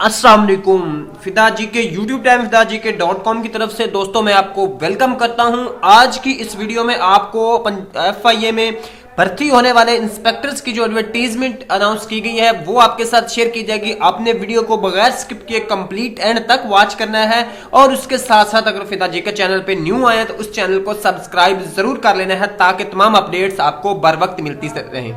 अस्सलाम वालेकुम। फिदा जी के यूट्यूब टाइम fidaji.com की तरफ से दोस्तों मैं आपको वेलकम करता हूं। आज की इस वीडियो में आपको FIA में भर्ती होने वाले इंस्पेक्टर्स की जो एडवर्टीजमेंट अनाउंस की गई है वो आपके साथ शेयर की जाएगी। आपने वीडियो को बगैर स्किप किए कंप्लीट एंड तक वॉच करना है और उसके साथ साथ अगर फिदा जी के चैनल पे न्यू आए तो उस चैनल को सब्सक्राइब जरूर कर लेना है ताकि तमाम अपडेट्स आपको बर वक्त मिलती रहें।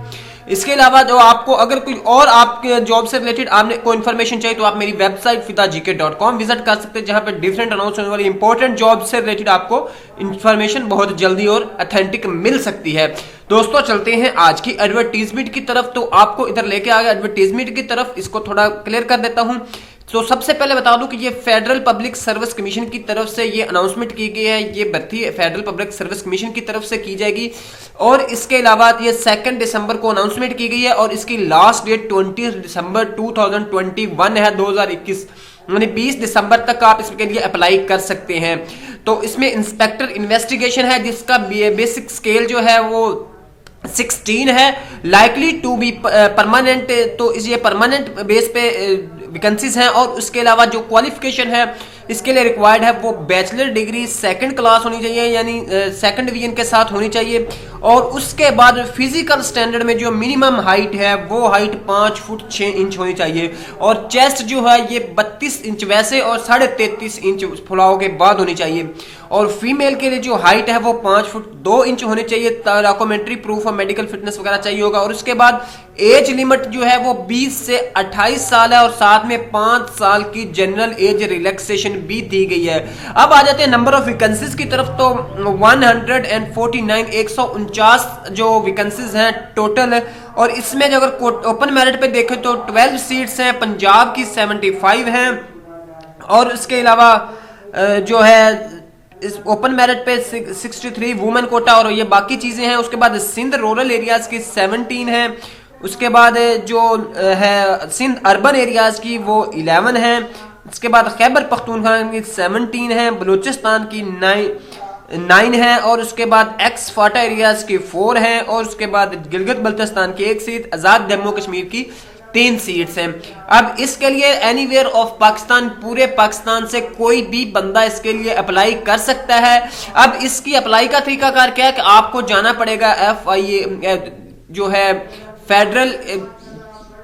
इसके अलावा जो आपको अगर कोई और आपके जॉब से रिलेटेड आपने कोई इन्फॉर्मेशन चाहिए तो आप मेरी वेबसाइट fidaji.com विजिट कर सकते हैं, जहां पे डिफरेंट अनाउंस होने वाली इंपॉर्टेंट जॉब से रिलेटेड आपको इन्फॉर्मेशन बहुत जल्दी और ऑथेंटिक मिल सकती है। दोस्तों चलते हैं आज की एडवर्टीजमेंट की तरफ। तो आपको इधर लेके आ गया एडवर्टीजमेंट की तरफ, इसको थोड़ा क्लियर कर देता हूं। तो सबसे पहले बता दूं कि ये फेडरल पब्लिक सर्विस कमीशन की तरफ से ये अनाउंसमेंट की गई है। ये भर्ती फेडरल पब्लिक सर्विस कमीशन की तरफ से की जाएगी और इसके अलावा ये 2 दिसंबर को अनाउंसमेंट की गई है और इसकी लास्ट डेट 20 दिसंबर 2021 है, 2021 यानी 20 दिसंबर तक आप इसके लिए अप्लाई कर सकते हैं। तो इसमें इंस्पेक्टर इन्वेस्टिगेशन है जिसका बेसिक स्केल जो है वो 16 है, लाइकली टू बी परमानेंट। तो इस ये परमानेंट बेस पे वैकेंसीज हैं और उसके अलावा जो क्वालिफिकेशन है इसके लिए रिक्वायर्ड है वो बैचलर डिग्री 2nd क्लास होनी चाहिए, यानी 2nd डिवीजन के साथ होनी चाहिए। और उसके बाद फिजिकल स्टैंडर्ड में जो मिनिमम हाइट है वो हाइट 5 फुट 6 इंच होनी चाहिए और चेस्ट जो है ये 32 इंच वैसे और 33.5 इंच फुलाव के बाद होनी चाहिए। और फीमेल के लिए जो हाइट है वो 5 फुट 2 इंच होनी चाहिए। डॉक्यूमेंट्री प्रूफ और मेडिकल फिटनेस वगैरह चाहिए होगा। और उसके बाद एज लिमिट जो है वो 20 से 28 साल है और साथ में 5 साल की जनरल एज रिलैक्सेशन भी दी गई है। अब आ जाते हैं नंबर ऑफ वैकेंसीज की तरफ। तो 149 जो वैकेंसीज हैं टोटल, और इसमें जो अगर ओपन मेरिट पे देखें तो 12 सीट्स हैं, पंजाब की 75 हैं और उसके अलावा जो है इस ओपन मेरिट पे 63 वुमेन कोटा और ये बाकी चीजें हैं। उसके बाद सिंध रूरल एरियाज की 17 है। उसके बाद जो है सिंध अर्बन एरियाज की वो 11 है। इसके बाद खैबर पख्तूनख्वा की 17 है, बलूचिस्तान की 9 है और उसके बाद एक्स फाटा एरियाज की 4 है और उसके बाद गिलगित बल्तिस्तान की 1 सीट, आजाद जम्मू कश्मीर की 3 सीट्स हैं। अब इसके लिए एनीवेयर ऑफ पाकिस्तान, पूरे पाकिस्तान से कोई भी बंदा इसके लिए अप्लाई कर सकता है। अब इसकी अप्लाई का तरीकाकार क्या है कि आपको जाना पड़ेगा FIA जो है फेडरल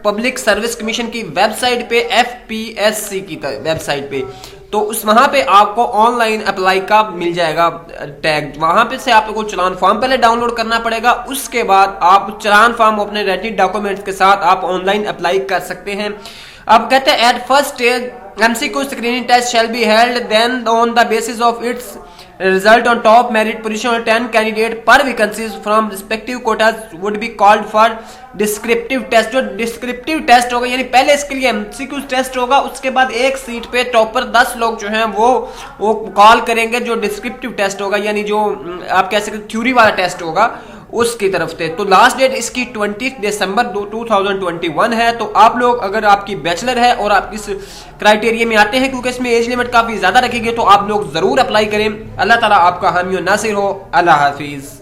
पब्लिक सर्विस कमीशन की वेबसाइट पे, FPSC की वेबसाइट पे। तो उस वहां पे आपको ऑनलाइन अप्लाई का मिल जाएगा टैग। वहां पे से आपको चलान फॉर्म पहले डाउनलोड करना पड़ेगा, उसके बाद आप चलान फॉर्म अपने रेडी डॉक्यूमेंट्स के साथ आप ऑनलाइन अप्लाई कर सकते हैं। अब कहते हैं at first stage MCQ screening test shall be held, then on the basis of its result on top merit position or 10 candidate per vacancies from respective quotas would be called for descriptive test। जो descriptive test होगा यानी पहले इसके लिए MCQ test होगा, उसके बाद एक सीट पे टॉपर 10 लोग जो हैं वो कॉल करेंगे जो डिस्क्रिप्टिव टेस्ट होगा, यानी जो आप कह सकते थ्योरी वाला टेस्ट होगा उसकी तरफ से। तो लास्ट डेट इसकी 20 दिसंबर 2021 है। तो आप लोग अगर आपकी बैचलर है और आप इस क्राइटेरिया में आते हैं, क्योंकि इसमें एज लिमिट काफी ज्यादा रखी गई, तो आप लोग जरूर अप्लाई करें। अल्लाह ताला आपका हामी और नासिर हो। अल्लाह हाफिज।